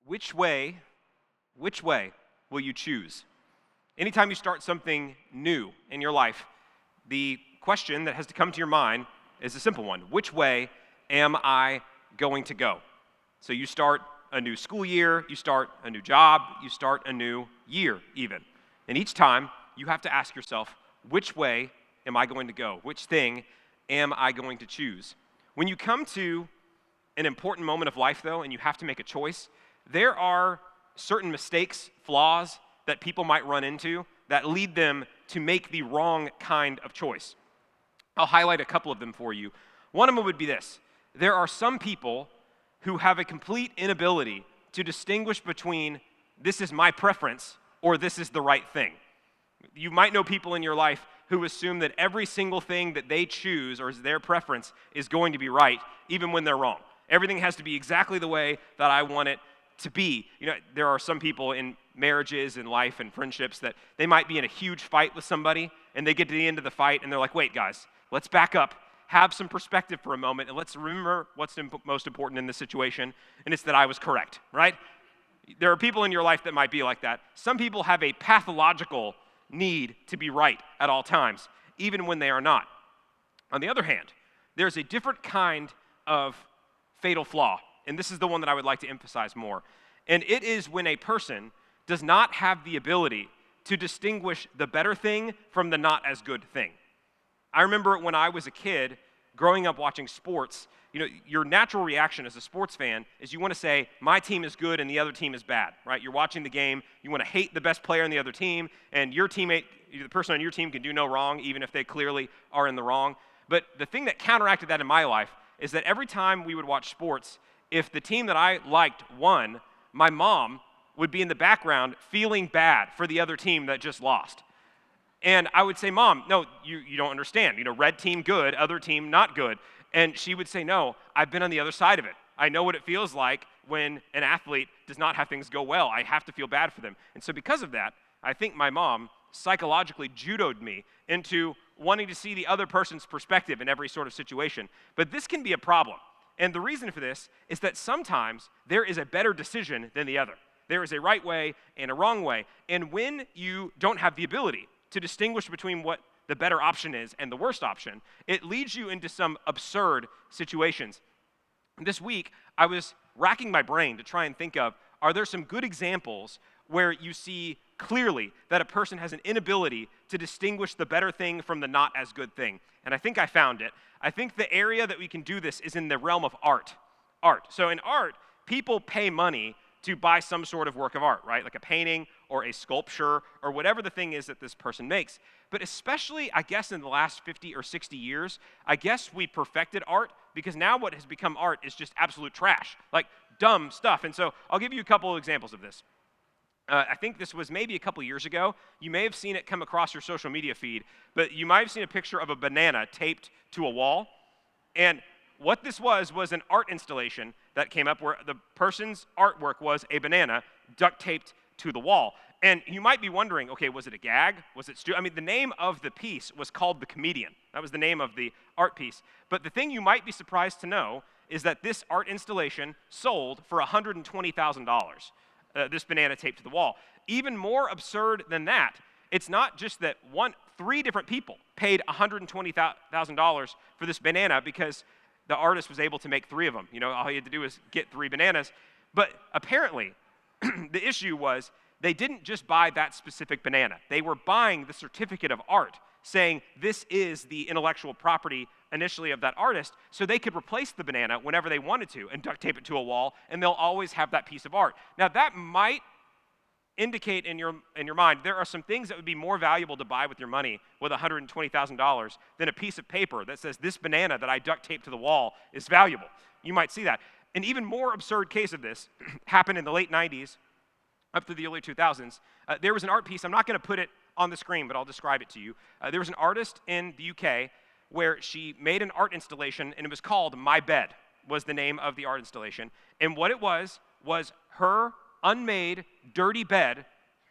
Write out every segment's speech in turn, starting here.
Which way, which way will you choose? Anytime you start something new in your life, the question that has to come to your mind is a simple one. Which way am I going to go? So you start a new school year, you start a new job, you start a new year even. And each time you have to ask yourself, which way am I going to go? Which thing am I going to choose? When you come to an important moment of life, though, and you have to make a choice, there are certain mistakes, flaws that people might run into that lead them to make the wrong kind of choice. I'll highlight a couple of them for you. One of them would be this. There are some people who have a complete inability to distinguish between this is my preference or this is the right thing. You might know people in your life who assume that every single thing that they choose or is their preference is going to be right, even when they're wrong. Everything has to be exactly the way that I want it to be. You know, there are some people in marriages and life and friendships that they might be in a huge fight with somebody, and they get to the end of the fight, and they're like, wait, guys, let's back up, have some perspective for a moment, and let's remember what's most important in this situation, and it's that I was correct, right? There are people in your life that might be like that. Some people have a pathological need to be right at all times, even when they are not. On the other hand, there's a different kind of fatal flaw, and this is the one that I would like to emphasize more. And it is when a person does not have the ability to distinguish the better thing from the not as good thing. I remember when I was a kid, growing up watching sports, you know, your natural reaction as a sports fan is you want to say, my team is good and the other team is bad, right? You're watching the game, you want to hate the best player on the other team, and your teammate, the person on your team can do no wrong, even if they clearly are in the wrong. But the thing that counteracted that in my life is that every time we would watch sports, if the team that I liked won, my mom would be in the background feeling bad for the other team that just lost. And I would say, Mom, no, you don't understand. You know, red team good, other team not good. And she would say, no, I've been on the other side of it. I know what it feels like when an athlete does not have things go well. I have to feel bad for them. And so because of that, I think my mom psychologically judoed me into wanting to see the other person's perspective in every sort of situation. But this can be a problem. And the reason for this is that sometimes there is a better decision than the other. There is a right way and a wrong way. And when you don't have the ability to distinguish between what the better option is and the worst option, it leads you into some absurd situations. This week, I was racking my brain to try and think of, are there some good examples where you see clearly that a person has an inability to distinguish the better thing from the not as good thing? And I think I found it. I think the area that we can do this is in the realm of art. So in art, people pay money to buy some sort of work of art, right? Like a painting or a sculpture or whatever the thing is that this person makes. But especially, I guess, in the last 50 or 60 years, I guess we perfected art because now what has become art is just absolute trash, like dumb stuff. And so I'll give you a couple of examples of this. I think this was maybe a couple years ago. You may have seen it come across your social media feed, but you might have seen a picture of a banana taped to a wall. And what this was an art installation that came up where the person's artwork was a banana duct taped to the wall. And you might be wondering, okay, was it a gag? Was it I mean, the name of the piece was called The Comedian. That was the name of the art piece. But the thing you might be surprised to know is that this art installation sold for $120,000. This banana taped to the wall. Even more absurd than that, it's not just that three different people paid $120,000 for this banana because the artist was able to make three of them. You know, all he had to do was get three bananas. But apparently, the issue was they didn't just buy that specific banana. They were buying the certificate of art saying this is the intellectual property initially of that artist, so they could replace the banana whenever they wanted to and duct tape it to a wall, and they'll always have that piece of art. Now, that might indicate in your mind there are some things that would be more valuable to buy with your money with $120,000 than a piece of paper that says this banana that I duct taped to the wall is valuable. You might see that. An even more absurd case of this happened in the late 90s up through the early 2000s. There was an art piece. I'm not going to put it on the screen, but I'll describe it to you. There was an artist in the UK where she made an art installation, and it was called My Bed, was the name of the art installation. And what it was her unmade, dirty bed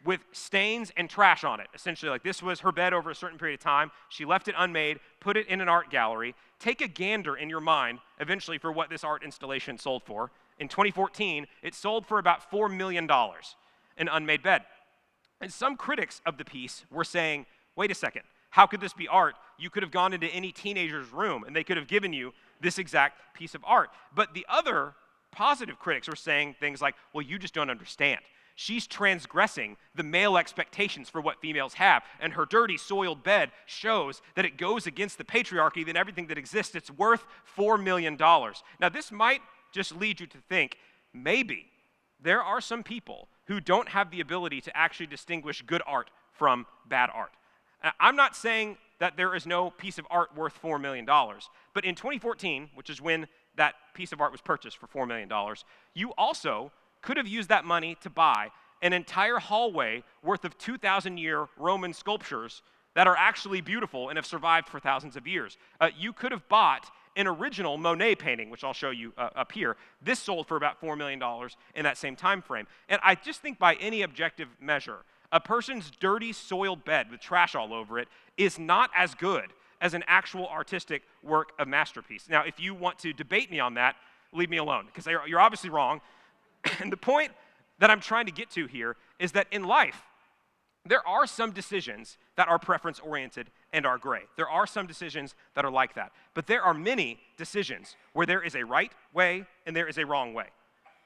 with stains and trash on it. Essentially, like this was her bed over a certain period of time. She left it unmade, put it in an art gallery. Take a gander in your mind, eventually, for what this art installation sold for. In 2014, it sold for about $4 million, an unmade bed. And some critics of the piece were saying, wait a second, how could this be art? You could have gone into any teenager's room and they could have given you this exact piece of art. But the other positive critics were saying things like, well, you just don't understand. She's transgressing the male expectations for what females have, and her dirty, soiled bed shows that it goes against the patriarchy, then everything that exists. It's worth $4 million. Now, this might just lead you to think, maybe there are some people who don't have the ability to actually distinguish good art from bad art. I'm not saying that there is no piece of art worth $4 million, but in 2014, which is when that piece of art was purchased for $4 million, you also could have used that money to buy an entire hallway worth of 2,000-year Roman sculptures that are actually beautiful and have survived for thousands of years. You could have bought an original Monet painting, which I'll show you up here. This sold for about $4 million in that same time frame. And I just think by any objective measure, a person's dirty, soiled bed with trash all over it is not as good as an actual artistic work of masterpiece. Now, if you want to debate me on that, leave me alone, because you're obviously wrong. And the point that I'm trying to get to here is that in life, there are some decisions that are preference-oriented and are gray. There are some decisions that are like that. But there are many decisions where there is a right way and there is a wrong way.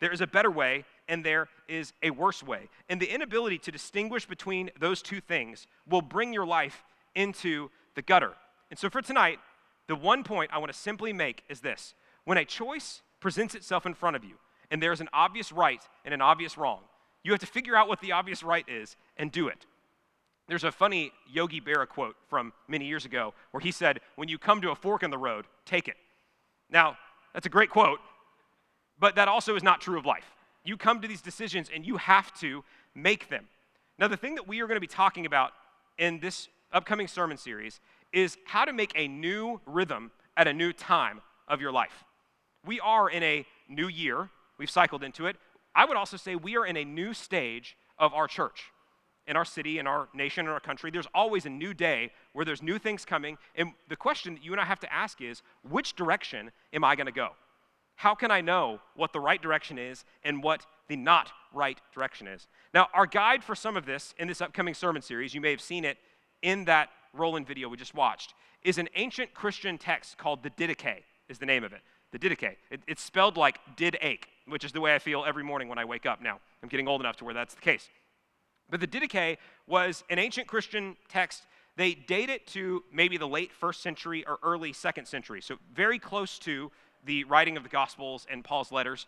There is a better way and there is a worse way. And the inability to distinguish between those two things will bring your life into the gutter. And so for tonight, the one point I want to simply make is this. When a choice presents itself in front of you, and there's an obvious right and an obvious wrong, you have to figure out what the obvious right is and do it. There's a funny Yogi Berra quote from many years ago where he said, when you come to a fork in the road, take it. Now, that's a great quote, but that also is not true of life. You come to these decisions and you have to make them. Now, the thing that we are going to be talking about in this upcoming sermon series is how to make a new rhythm at a new time of your life. We are in a new year. We've cycled into it. I would also say we are in a new stage of our church, in our city, in our nation, in our country. There's always a new day where there's new things coming. And the question that you and I have to ask is, which direction am I going to go? How can I know what the right direction is and what the not right direction is? Now, our guide for some of this in this upcoming sermon series, you may have seen it in that roll-in video we just watched, is an ancient Christian text called the Didache, is the name of it. The Didache. It's spelled like did ache, which is the way I feel every morning when I wake up now. I'm getting old enough to where that's the case. But the Didache was an ancient Christian text. They date it to maybe the late 1st century or early 2nd century, so very close to the writing of the Gospels and Paul's letters.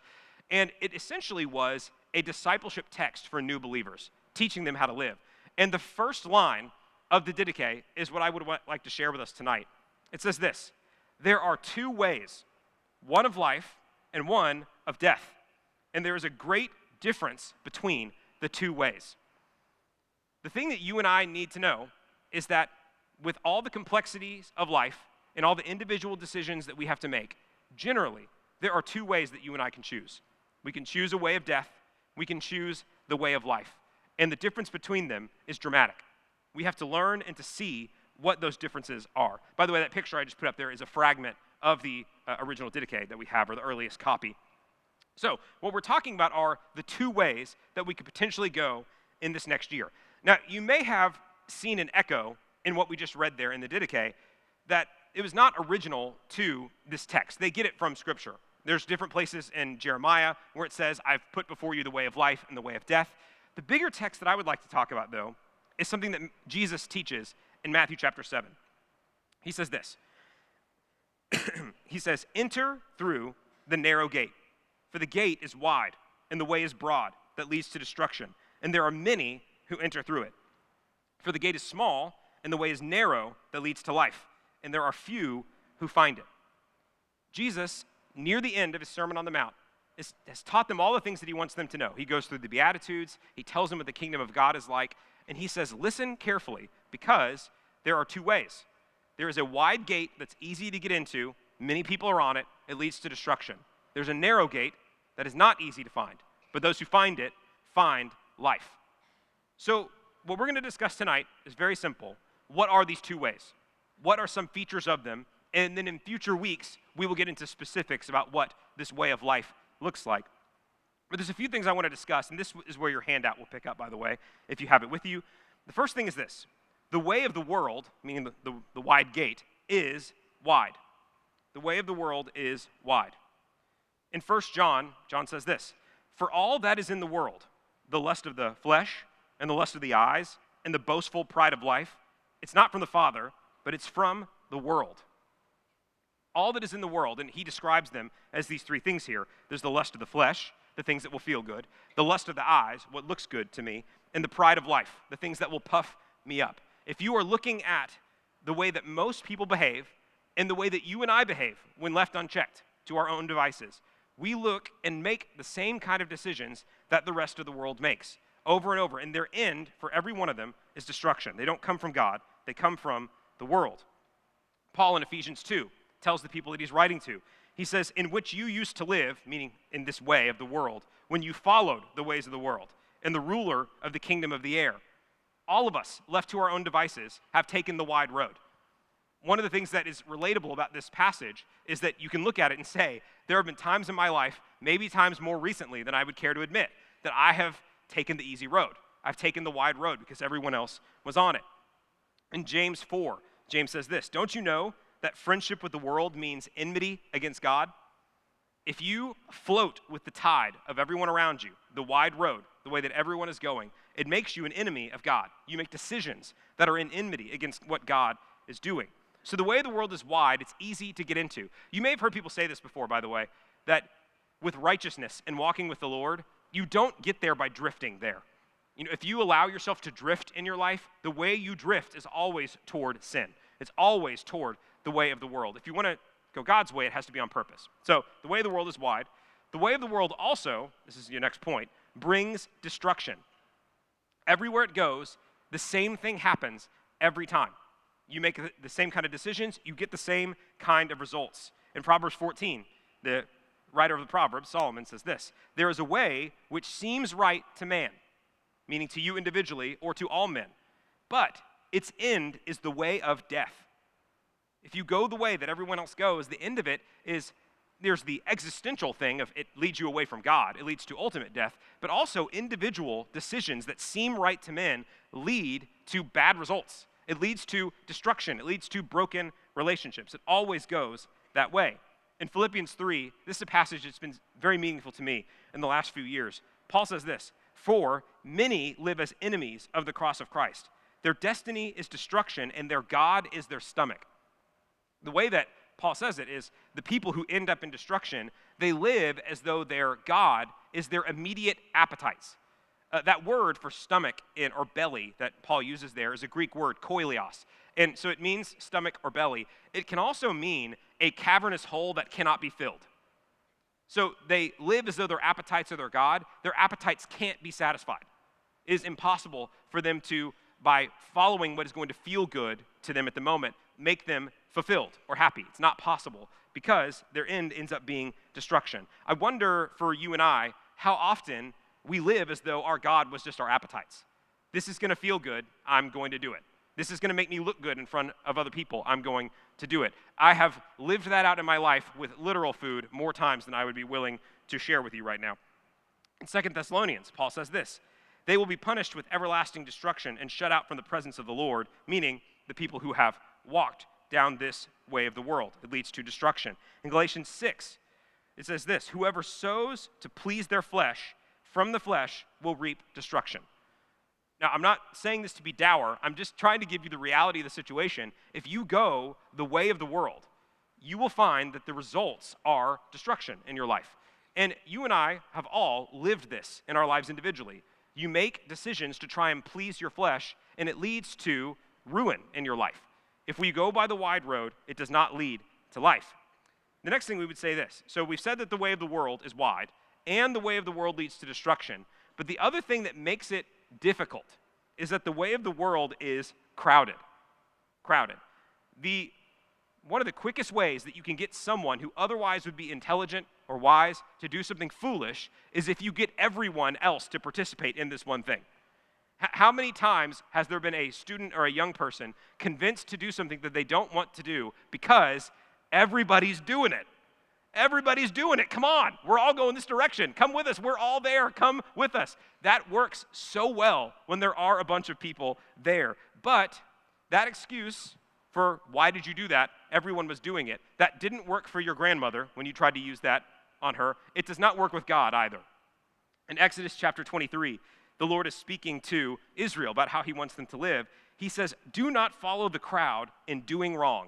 And it essentially was a discipleship text for new believers, teaching them how to live. And the first line of the Didache is what I would like to share with us tonight. It says this: there are two ways, one of life and one of death. And there is a great difference between the two ways. The thing that you and I need to know is that with all the complexities of life and all the individual decisions that we have to make, generally, there are two ways that you and I can choose. We can choose a way of death. We can choose the way of life. And the difference between them is dramatic. We have to learn and to see what those differences are. By the way, that picture I just put up there is a fragment of the original Didache that we have, or the earliest copy. So what we're talking about are the two ways that we could potentially go in this next year. Now, you may have seen an echo in what we just read there in the Didache, that it was not original to this text. They get it from Scripture. There's different places in Jeremiah where it says, I've put before you the way of life and the way of death. The bigger text that I would like to talk about, though, is something that Jesus teaches in Matthew chapter 7. He says this. He says, enter through the narrow gate, for the gate is wide and the way is broad that leads to destruction, and there are many who enter through it. For the gate is small and the way is narrow that leads to life, and there are few who find it. Jesus, near the end of his Sermon on the Mount, has taught them all the things that he wants them to know. He goes through the Beatitudes, he tells them what the kingdom of God is like, and he says, listen carefully, because there are two ways. There is a wide gate that's easy to get into, many people are on it, it leads to destruction. There's a narrow gate that is not easy to find, but those who find it find life. So what we're going to discuss tonight is very simple. What are these two ways? What are some features of them? And then in future weeks, we will get into specifics about what this way of life looks like. But there's a few things I want to discuss, and this is where your handout will pick up, by the way, if you have it with you. The first thing is this. The way of the world, meaning the wide gate, is wide. The way of the world is wide. In 1 John, John says this, "For all that is in the world, the lust of the flesh and the lust of the eyes and the boastful pride of life, it's not from the Father, but it's from the world." All that is in the world, and he describes them as these three things here. There's the lust of the flesh, the things that will feel good, the lust of the eyes, what looks good to me, and the pride of life, the things that will puff me up. If you are looking at the way that most people behave and the way that you and I behave when left unchecked to our own devices, we look and make the same kind of decisions that the rest of the world makes over and over, and their end for every one of them is destruction. They don't come from God, they come from the world. Paul in Ephesians 2 tells the people that he's writing to, he says, "In which you used to live," meaning in this way of the world, "when you followed the ways of the world and the ruler of the kingdom of the air." All of us, left to our own devices, have taken the wide road. One of the things that is relatable about this passage is that you can look at it and say, there have been times in my life, maybe times more recently than I would care to admit, that I have taken the easy road. I've taken the wide road because everyone else was on it. In James 4, James says this, "Don't you know that friendship with the world means enmity against God? If you float with the tide of everyone around you, the wide road, the way that everyone is going, it makes you an enemy of God. You make decisions that are in enmity against what God is doing." So the way the world is wide, it's easy to get into. You may have heard people say this before, by the way, that with righteousness and walking with the Lord, you don't get there by drifting there. You know, if you allow yourself to drift in your life, the way you drift is always toward sin. It's always toward the way of the world. If you want to go God's way, it has to be on purpose. So the way of the world is wide. The way of the world also, this is your next point, brings destruction. Everywhere it goes, the same thing happens every time. You make the same kind of decisions, you get the same kind of results. In Proverbs 14, the writer of the Proverbs, Solomon, says this, "There is a way which seems right to man," meaning to you individually or to all men, "but its end is the way of death." If you go the way that everyone else goes, the end of it is there's the existential thing of it leads you away from God. It leads to ultimate death, but also individual decisions that seem right to men lead to bad results. It leads to destruction. It leads to broken relationships. It always goes that way. In Philippians 3, this is a passage that's been very meaningful to me in the last few years. Paul says this, "For many live as enemies of the cross of Christ. Their destiny is destruction, and their God is their stomach." The way that Paul says it is the people who end up in destruction, they live as though their God is their immediate appetites. That word for stomach or belly that Paul uses there is a Greek word, koilios. And so it means stomach or belly. It can also mean a cavernous hole that cannot be filled. So they live as though their appetites are their God. Their appetites can't be satisfied. It is impossible for them to, by following what is going to feel good to them at the moment, make them fulfilled or happy. It's not possible because their end ends up being destruction. I wonder for you and I how often we live as though our God was just our appetites. This is going to feel good, I'm going to do it. This is going to make me look good in front of other people, I'm going to do it. I have lived that out in my life with literal food more times than I would be willing to share with you right now. In 2 Thessalonians, Paul says this, "They will be punished with everlasting destruction and shut out from the presence of the Lord," meaning the people who have walked down this way of the world. It leads to destruction. In Galatians 6, it says this, "Whoever sows to please their flesh, from the flesh will reap destruction." Now, I'm not saying this to be dour. I'm just trying to give you the reality of the situation. If you go the way of the world, you will find that the results are destruction in your life. And you and I have all lived this in our lives individually. You make decisions to try and please your flesh, and it leads to ruin in your life. If we go by the wide road, it does not lead to life. The next thing we would say this. So we've said that the way of the world is wide, and the way of the world leads to destruction. But the other thing that makes it difficult is that the way of the world is crowded. Crowded. One of the quickest ways that you can get someone who otherwise would be intelligent or wise to do something foolish is if you get everyone else to participate in this one thing. How many times has there been a student or a young person convinced to do something that they don't want to do because everybody's doing it? Everybody's doing it. Come on. We're all going this direction. Come with us. We're all there. Come with us. That works so well when there are a bunch of people there. But that excuse for why did you do that, everyone was doing it, that didn't work for your grandmother when you tried to use that on her. It does not work with God either. In Exodus chapter 23, the Lord is speaking to Israel about how he wants them to live. He says, do not follow the crowd in doing wrong.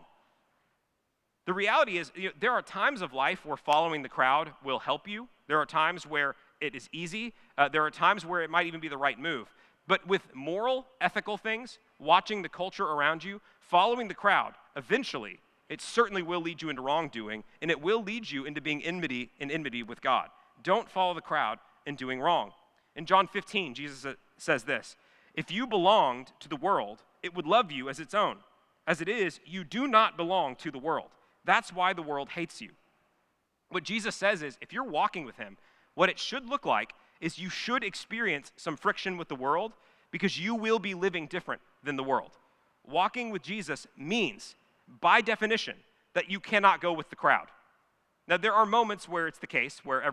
The reality is, there are times of life where following the crowd will help you. There are times where it is easy. There are times where it might even be the right move. But with moral, ethical things, watching the culture around you, following the crowd, eventually, it certainly will lead you into wrongdoing, and it will lead you into being in enmity with God. Don't follow the crowd in doing wrong. In John 15, Jesus says this, if you belonged to the world, it would love you as its own. As it is, you do not belong to the world. That's why the world hates you. What Jesus says is, if you're walking with him, what it should look like is you should experience some friction with the world because you will be living different than the world. Walking with Jesus means, by definition, that you cannot go with the crowd. Now, there are moments where it's the case, where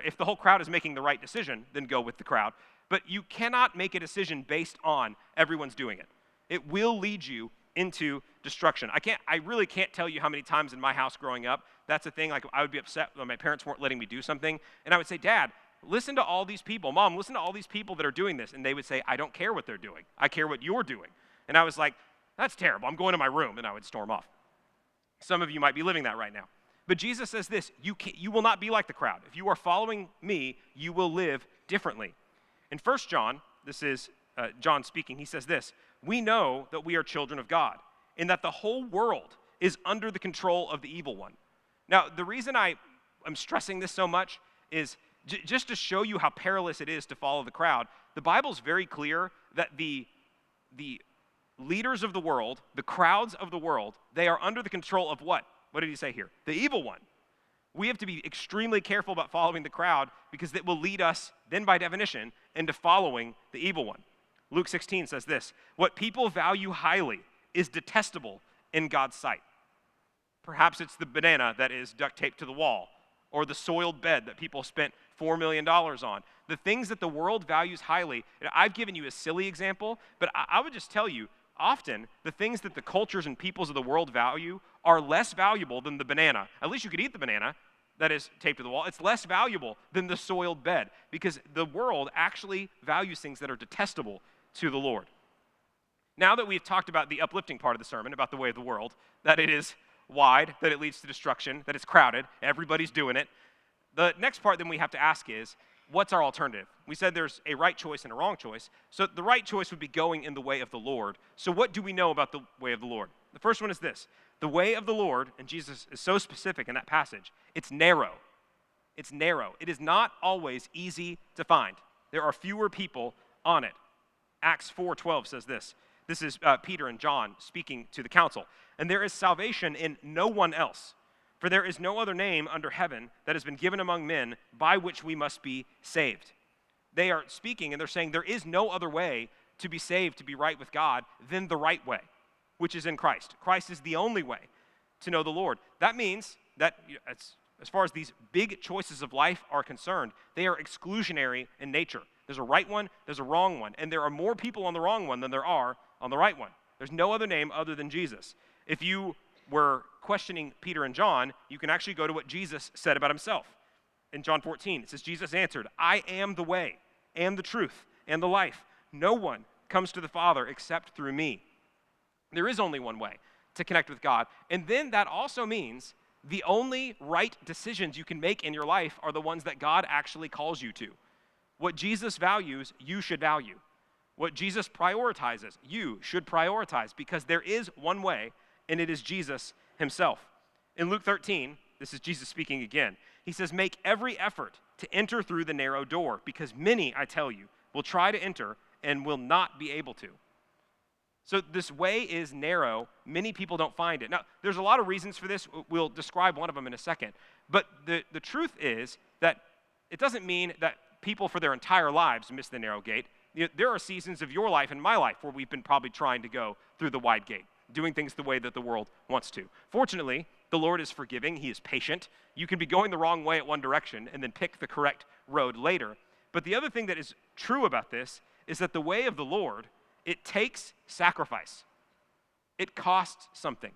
if the whole crowd is making the right decision, then go with the crowd. But you cannot make a decision based on everyone's doing it. It will lead you into destruction. I really can't tell you how many times in my house growing up, that's a thing, like I would be upset when my parents weren't letting me do something, and I would say, Dad, listen to all these people. Mom, listen to all these people that are doing this. And they would say, I don't care what they're doing. I care what you're doing. And I was like, that's terrible. I'm going to my room. And I would storm off. Some of you might be living that right now. But Jesus says this, you will not be like the crowd. If you are following me, you will live differently. In 1 John, this is John speaking, he says this, we know that we are children of God, and that the whole world is under the control of the evil one. Now, the reason I'm stressing this so much is just to show you how perilous it is to follow the crowd. The Bible's very clear that the leaders of the world, the crowds of the world, they are under the control of what? What did he say here? The evil one. We have to be extremely careful about following the crowd because it will lead us, then by definition, into following the evil one. Luke 16 says this, what people value highly is detestable in God's sight. Perhaps it's the banana that is duct taped to the wall, or the soiled bed that people spent $4 million on. The things that the world values highly, I've given you a silly example, but I would just tell you, often the things that the cultures and peoples of the world value are less valuable than the banana. At least you could eat the banana that is taped to the wall. It's less valuable than the soiled bed because the world actually values things that are detestable to the Lord. Now that we've talked about the uplifting part of the sermon, about the way of the world, that it is wide, that it leads to destruction, that it's crowded, everybody's doing it, the next part then we have to ask is, what's our alternative? We said there's a right choice and a wrong choice. So the right choice would be going in the way of the Lord. So what do we know about the way of the Lord? The first one is this. The way of the Lord, and Jesus is so specific in that passage, it's narrow. It's narrow. It is not always easy to find. There are fewer people on it. Acts 4:12 says this. This is Peter and John speaking to the council. And there is salvation in no one else. For there is no other name under heaven that has been given among men by which we must be saved. They are speaking and they're saying there is no other way to be saved, to be right with God, than the right way, which is in Christ. Christ is the only way to know the Lord. That means that as far as these big choices of life are concerned, they are exclusionary in nature. There's a right one, there's a wrong one, and there are more people on the wrong one than there are on the right one. There's no other name other than Jesus. If you were questioning Peter and John, you can actually go to what Jesus said about himself. In John 14, it says, Jesus answered, I am the way and the truth and the life. No one comes to the Father except through me. There is only one way to connect with God. And then that also means the only right decisions you can make in your life are the ones that God actually calls you to. What Jesus values, you should value. What Jesus prioritizes, you should prioritize because there is one way, and it is Jesus himself. In Luke 13, this is Jesus speaking again. He says, make every effort to enter through the narrow door because many, I tell you, will try to enter and will not be able to. So this way is narrow. Many people don't find it. Now, there's a lot of reasons for this. We'll describe one of them in a second. But the truth is that it doesn't mean that people for their entire lives miss the narrow gate. There are seasons of your life and my life where we've been probably trying to go through the wide gate, doing things the way that the world wants to. Fortunately, The Lord is forgiving. He is patient. You can be going the wrong way at one direction and then pick the correct road later. But the other thing that is true about this is that the way of the Lord, it takes sacrifice. It costs something.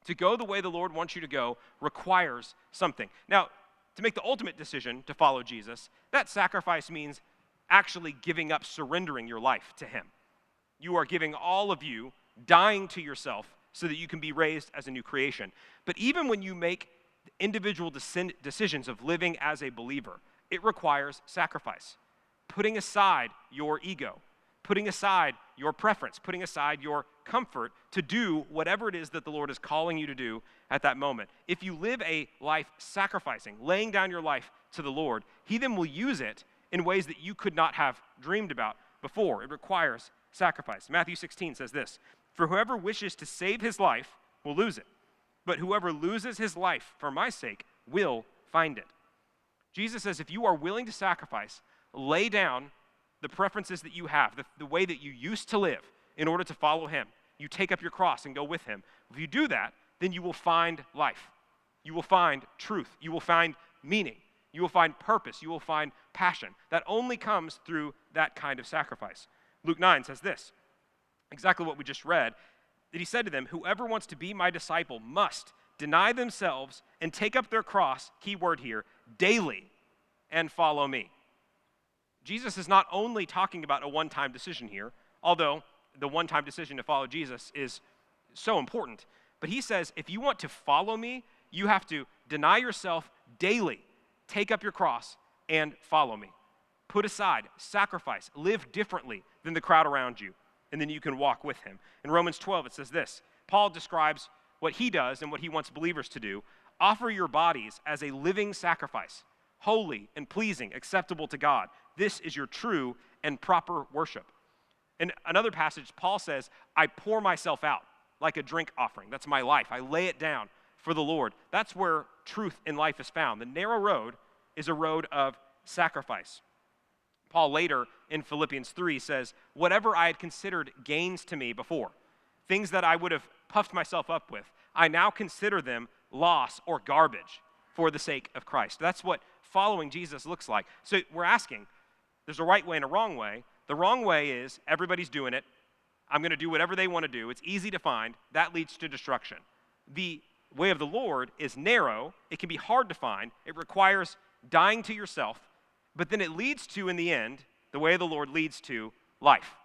To go the way the Lord wants you to go requires something. Now, to make the ultimate decision to follow Jesus, that sacrifice means actually giving up, surrendering your life to him. You are giving all of you, dying to yourself so that you can be raised as a new creation. But even when you make individual decisions of living as a believer, it requires sacrifice. Putting aside your ego, putting aside your preference, putting aside your comfort to do whatever it is that the Lord is calling you to do at that moment. If you live a life sacrificing, laying down your life to the Lord, he then will use it in ways that you could not have dreamed about before. It requires sacrifice. Matthew 16 says this, "For whoever wishes to save his life will lose it, but whoever loses his life for my sake will find it." Jesus says if you are willing to sacrifice, lay down the preferences that you have, the way that you used to live in order to follow him, you take up your cross and go with him. If you do that, then you will find life. You will find truth. You will find meaning. You will find purpose. You will find passion. That only comes through that kind of sacrifice. Luke 9 says this, exactly what we just read, that he said to them, "Whoever wants to be my disciple must deny themselves and take up their cross," key word here, "daily and follow me." Jesus is not only talking about a one-time decision here, although the one-time decision to follow Jesus is so important, but he says if you want to follow me, you have to deny yourself daily, take up your cross, and follow me. Put aside, sacrifice, live differently than the crowd around you, and then you can walk with him. In Romans 12, it says this. Paul describes what he does and what he wants believers to do. Offer your bodies as a living sacrifice, holy and pleasing, acceptable to God. This is your true and proper worship. In another passage, Paul says, I pour myself out like a drink offering. That's my life. I lay it down for the Lord. That's where truth in life is found. The narrow road is a road of sacrifice. Paul later in Philippians 3 says, whatever I had considered gains to me before, things that I would have puffed myself up with, I now consider them loss or garbage for the sake of Christ. That's what following Jesus looks like. So we're asking, there's a right way and a wrong way. The wrong way is everybody's doing it. I'm going to do whatever they want to do. It's easy to find. That leads to destruction. The way of the Lord is narrow. It can be hard to find. It requires dying to yourself. But then it leads to, in the end, the way of the Lord leads to life.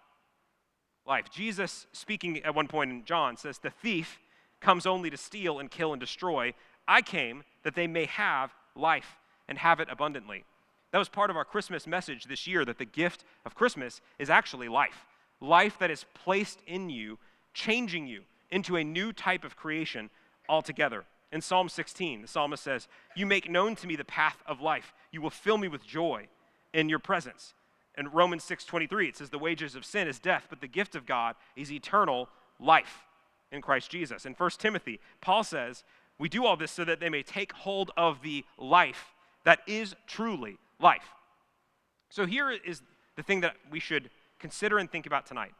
Life. Jesus, speaking at one point in John, says, the thief comes only to steal and kill and destroy. I came that they may have life and have it abundantly. That was part of our Christmas message this year, that the gift of Christmas is actually life. Life that is placed in you, changing you into a new type of creation altogether. In Psalm 16, the psalmist says, you make known to me the path of life. You will fill me with joy in your presence. In Romans 6:23, it says, the wages of sin is death, but the gift of God is eternal life in Christ Jesus. In 1 Timothy, Paul says, we do all this so that they may take hold of the life that is truly life. So here is the thing that we should consider and think about tonight.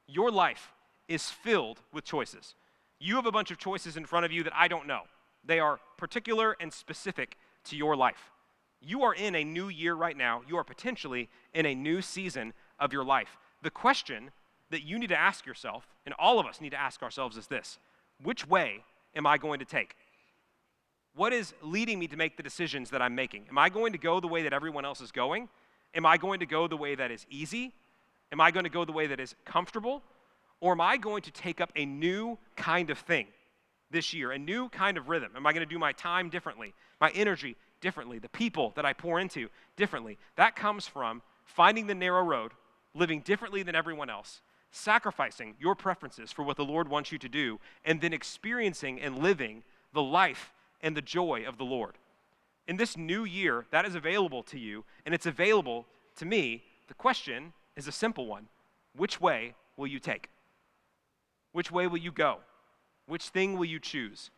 Your life is filled with choices. You have a bunch of choices in front of you that I don't know. They are particular and specific to your life. You are in a new year right now. You are potentially in a new season of your life. The question that you need to ask yourself, and all of us need to ask ourselves, is this: which way am I going to take? What is leading me to make the decisions that I'm making? Am I going to go the way that everyone else is going? Am I going to go the way that is easy? Am I going to go the way that is comfortable? Or am I going to take up a new kind of thing this year, a new kind of rhythm? Am I going to do my time differently, my energy differently, the people that I pour into differently? That comes from finding the narrow road, living differently than everyone else, sacrificing your preferences for what the Lord wants you to do, and then experiencing and living the life and the joy of the Lord. In this new year, that is available to you, and it's available to me. The question is a simple one. Which way will you take? Which way will you go? Which thing will you choose?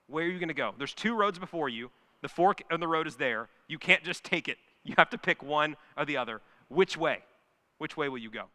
Where are you going to go? There's two roads before you. The fork in the road is there. You can't just take it. You have to pick one or the other. Which way? Which way will you go?